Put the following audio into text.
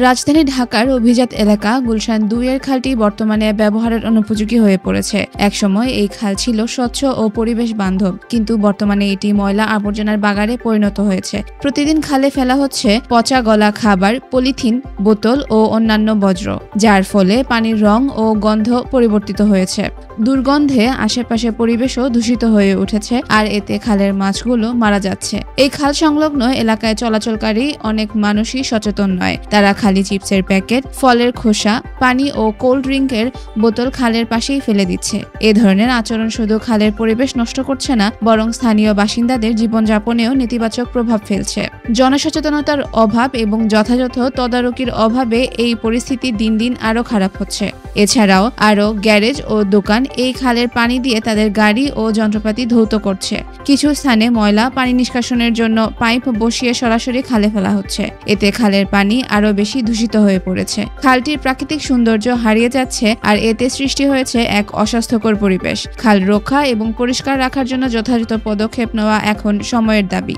রাজধানী ঢাকার অভিজাত এলাকা গুলশান ২ এর খালটি বর্তমানে ব্যবহারের অনুপযোগী হয়ে পড়েছে। একসময় এই খাল ছিল স্বচ্ছ ও পরিবেশ বান্ধব, কিন্তু বর্তমানে এটি ময়লা আবর্জনার বাগারে পরিণত হয়েছে। প্রতিদিন খালে ফেলা হচ্ছে পচা গলা খাবার, পলিথিন, বোতল ও অন্যান্য বর্জ্য, যার ফলে পানির রং ও গন্ধ পরিবর্তিত হয়েছে। দুর্গন্ধে আশেপাশের পরিবেশও দূষিত হয়ে উঠেছে, আর এতে খালের মাছগুলো মারা যাচ্ছে। এই খাল সংলগ্ন এলাকায় চলাচলকারী অনেক মানুষই সচেতন নয়। তারা খালি চিপসের প্যাকেট, ফলের খোসা, পানি ও কোল্ড ড্রিঙ্কের বোতল খালের পাশেই ফেলে দিচ্ছে। এ ধরনের আচরণ শুধু খালের পরিবেশ নষ্ট করছে না, বরং স্থানীয় বাসিন্দাদের জীবনযাপনেও নেতিবাচক প্রভাব ফেলছে। জনসচেতনতার অভাব এবং যথাযথ তদারকির অভাবে এই পরিস্থিতি দিন দিন আরও খারাপ হচ্ছে। এছাড়াও আরও গ্যারেজ ও দোকান এই খালের পানি দিয়ে তাদের গাড়ি ও যন্ত্রপাতি ধৌত করছে। কিছু স্থানে ময়লা পানি নিষ্কাশনের জন্য পাইপ বসিয়ে সরাসরি খালে ফেলা হচ্ছে। এতে খালের পানি আরও বেশি দূষিত হয়ে পড়েছে। খালটির প্রাকৃতিক সৌন্দর্য হারিয়ে যাচ্ছে, আর এতে সৃষ্টি হয়েছে এক অস্বাস্থ্যকর পরিবেশ। খাল রক্ষা এবং পরিষ্কার রাখার জন্য যথাযথ পদক্ষেপ নেওয়া এখন সময়ের দাবি।